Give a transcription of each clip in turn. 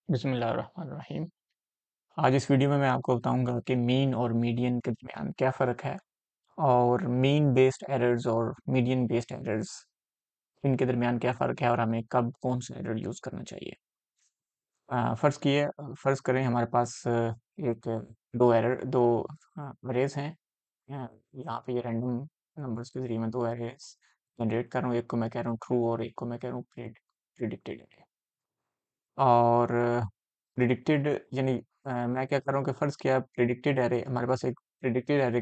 बिस्मिल्लाहिर्रहमानिर्रहीम। आज इस वीडियो में मैं आपको बताऊंगा कि मीन और मीडियन के दरमियान क्या फ़र्क है और मीन बेस्ड एरर्स और मीडियन बेस्ड एरर्स इनके दरमियान क्या फ़र्क है और हमें कब कौन सा एरर यूज़ करना चाहिए। फ़र्ज़ करें हमारे पास एक दो अरेज हैं। यहाँ पे ये रैंडम नंबर्स के ज़रिए मैं दो एरेज जनरेट कर रहा हूँ। एक को मैं कह रहा हूँ ट्रू और एक को मैं कह रहा हूँ प्रिडिक्टेड एरे। और प्रिडिक्टेड यानी मैं क्या कर रहा हूँ कि फ़र्ज़ किया प्रिडिक्टेड एरे हमारे पास एक प्रिडिक्टेड एरे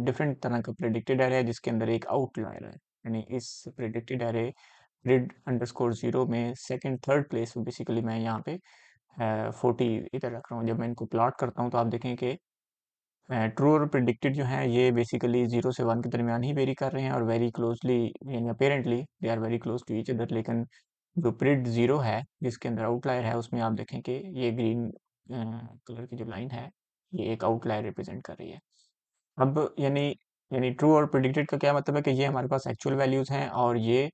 डिफरेंट तरह का प्रिडिक्टेड एरे है जिसके अंदर एक आउटलायर है। यानी इस प्रिडिक्टेड एरे प्रिड अंडरस्कोर ज़ीरो में सेकंड थर्ड प्लेस में बेसिकली मैं यहाँ पे 40 इधर रख रहा हूँ। जब मैं इनको प्लॉट करता हूँ तो आप देखें कि ट्रू और प्रिडिक्टेड जो हैं ये बेसिकली 0 से 1 के दरमियान ही वेरी कर रहे हैं और वेरी क्लोजली यानी apparently they are very close to each other. लेकिन जो प्रिड ज़ीरो है जिसके अंदर आउटलायर है उसमें आप देखें कि ये ग्रीन कलर की जो लाइन है ये एक आउटलायर रिप्रेजेंट कर रही है। अब यानी यानी ट्रू और प्रिडिक्टेड का क्या मतलब है कि ये हमारे पास एक्चुअल वैल्यूज़ हैं और ये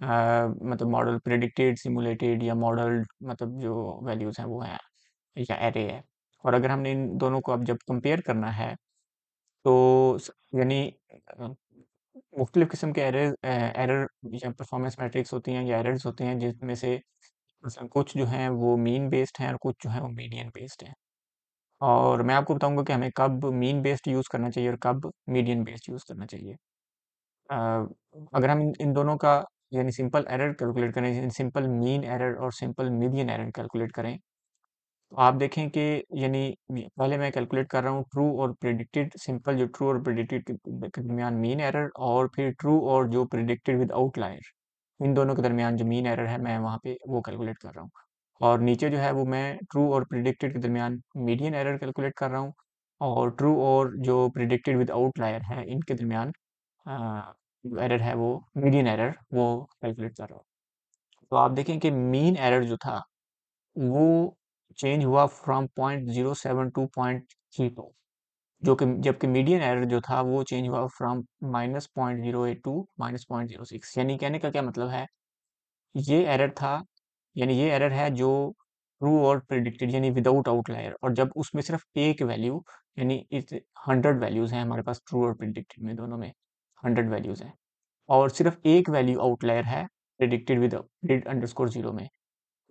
मतलब मॉडल प्रिडिक्टेड सिमुलेटेड या मॉडल मतलब जो वैल्यूज़ हैं वो हैं या एरे है। और अगर हमने इन दोनों को अब जब कंपेयर करना है तो यानी मुख्तलिफ किस्म के एरर या परफॉर्मेंस मैट्रिक्स होती हैं या एरर्स होते हैं जिसमें से मसलन कुछ जो हैं वो मीन बेस्ड हैं और कुछ जो हैं वो मीडियन बेस्ड हैं। और मैं आपको बताऊंगा कि हमें कब मीन बेस्ड यूज़ करना चाहिए और कब मीडियन बेस्ड यूज़ करना चाहिए। अ, अगर हम इन दोनों का यानी सिंपल एरर कैलकुलेट करें, सिंपल मीन एरर और सिंपल मीडियन एरर कैलकुलेट करें तो आप देखें कि यानी पहले मैं कैलकुलेट कर रहा हूँ ट्रू और प्रिडिक्टेड सिंपल जो ट्रू और प्रिडिक्टेड के दरमियान मीन एरर और फिर ट्रू और जो प्रिडिक्टेड विद आउटलायर इन दोनों के दरमियान जो मीन एरर है मैं वहाँ पे वो कैलकुलेट कर रहा हूँ। और नीचे जो है वो मैं ट्रू और प्रिडिक्टेड के दरमियान मीडियन एरर कैलकुलेट कर रहा हूँ और ट्रू और जो प्रिडिक्टेड विद आउटलायर है इनके दरमियान जो एरर है वो मीडियन एरर वो कैलकुलेट कर रहा हूँ। तो आप देखें कि मीन एरर जो था वो चेंज हुआ फ्रॉम 0.07 टू 0.32 जो कि जबकि मीडियन एरर जो था वो चेंज हुआ फ्रॉम -0.08 टू -0.06। यानी कहने का क्या मतलब है ये एरर था यानी ये एरर है जो ट्रू और प्रिडिक्टेड यानी विदाउट आउटलायर और जब उसमें सिर्फ एक वैल्यू यानी इस 100 वैल्यूज हैं हमारे पास ट्रू और प्रिडिक्टेड में दोनों में 100 वैल्यूज हैं और सिर्फ एक वैल्यू आउटलायर है प्रिडिक्टेड विद प्रिड अंडरस्कोर जीरो में।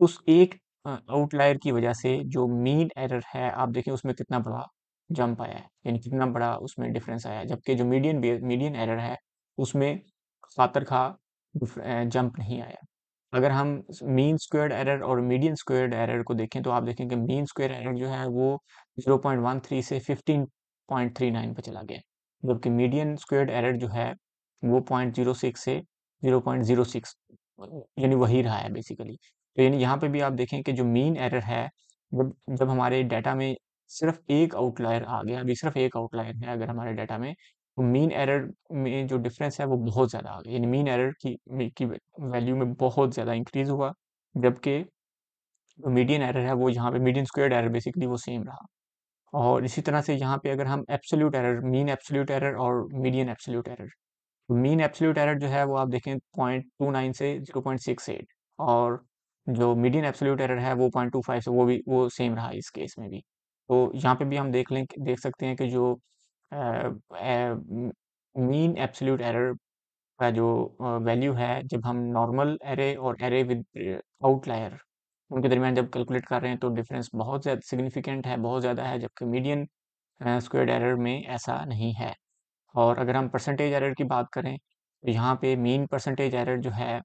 उस एक आउटलायर की वजह से जो मीन एरर है आप देखें उसमें कितना बड़ा जंप आया है यानी कितना बड़ा उसमें डिफरेंस आया है जबकि जो मीडियन एरर है उसमें खातर खा जंप नहीं आया। अगर हम मीन स्क्वायर्ड एरर और मीडियन स्क्वायर्ड एरर को देखें तो आप देखें कि मीन स्क्वायर एरर जो है वो 0.13 से 15.39 पे चला गया जबकि मीडियन स्क्वायर्ड एरर जो है वो 0.06 से 0.06 यानी वही रहा है बेसिकली। तो यानी यहाँ पे भी आप देखें कि जो मीन एरर है जब जब हमारे डाटा में सिर्फ एक आउटलायर आ गया अभी सिर्फ एक आउटलायर है अगर हमारे डाटा में तो मीन एरर में जो डिफरेंस है वो बहुत ज़्यादा आ गया यानी मीन एरर की वैल्यू में बहुत ज़्यादा इंक्रीज हुआ जबकि जो मीडियन एरर है वो यहाँ पे मीडियन स्क्वायर्ड एरर बेसिकली वो सेम रहा। और इसी तरह से यहाँ पे अगर हम absolute error mean absolute error और median absolute error mean absolute error जो है वो आप देखें 0.29 से 0.68 और जो मीडियन एब्सोल्यूट एरर है वो 0.25 से वो सेम रहा इस केस में भी। तो यहाँ पे भी हम देख सकते हैं कि जो मीन एब्सोल्यूट एरर का जो वैल्यू है जब हम नॉर्मल एरे और एरे विद आउटलायर उनके दरमियान जब कैलकुलेट कर रहे हैं तो डिफरेंस बहुत ज़्यादा सिग्निफिकेंट है बहुत ज़्यादा है जबकि मीडियन स्क्वायर्ड एरर में ऐसा नहीं है। और अगर हम परसेंटेज एरर की बात करें तो यहाँ पे मीन परसेंटेज एरर जो है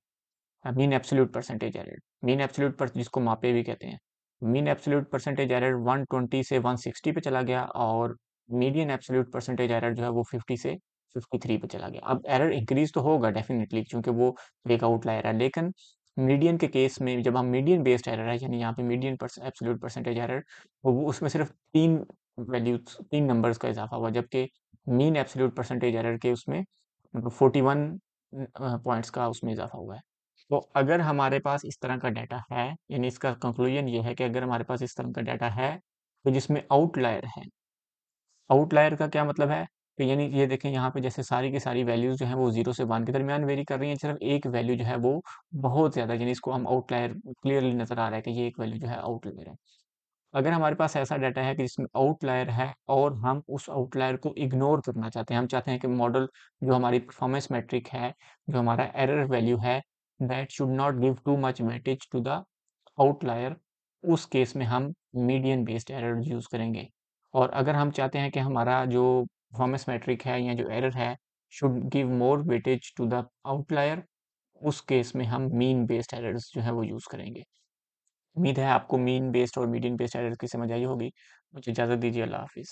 mean absolute percentage error mean absolute पर जिसको मापे भी कहते हैं मीन एब्सोल्यूट परसेंटेज एरर 120 से 160 पे चला गया और मीडियन एब्सोल्यूट परसेंटेज एरर जो है वो 50 से 53 पे चला गया। अब एरर इंक्रीज तो होगा डेफिनेटली क्योंकि वो एक आउटलायर है लेकिन मीडियन के केस में जब हम मीडियन बेस्ड एरर है यानी यहाँ पे मीडियन एब्सोल्यूट परसेंटेज एरर तो वो उसमें सिर्फ तीन नंबर्स का इजाफा हुआ जबकि मीन एब्सोल्यूट परसेंटेज एरर के उसमें मतलब 41 पॉइंट्स का उसमें इजाफा हुआ है। तो अगर हमारे पास इस तरह का डाटा है यानी इसका कंक्लूजन ये है कि अगर हमारे पास इस तरह का डाटा है तो जिसमें आउटलायर है आउटलायर का क्या मतलब है तो यानी ये देखें यहाँ पे जैसे सारी की सारी वैल्यूज जो है वो 0 से 1 के दरमियान वेरी कर रही हैं, सिर्फ एक वैल्यू जो है वो बहुत ज्यादा, यानी इसको हम आउटलायर क्लियरली नजर आ रहा है कि ये एक वैल्यू जो है आउटलायर है। अगर हमारे पास ऐसा डाटा है कि जिसमें आउटलायर है और हम उस आउटलायर को इग्नोर करना चाहते हैं, हम चाहते हैं कि मॉडल जो हमारी परफॉर्मेंस मेट्रिक है, जो हमारा एरर वैल्यू है, that should not give too much weightage to the outlier, उस केस में हम मीडियन बेस्ड एरर यूज करेंगे। और अगर हम चाहते हैं कि हमारा जो परफॉर्मेंस मेट्रिक है या जो एरर है should give more weightage to the outlier, उस केस में हम मीन बेस्ड एरर्स जो है वो यूज करेंगे। उम्मीद है आपको मीन बेस्ड और मीडियन बेस्ड एरर की समझ आई होगी। मुझे इजाज़त दीजिए। अल्लाह हाफिज़।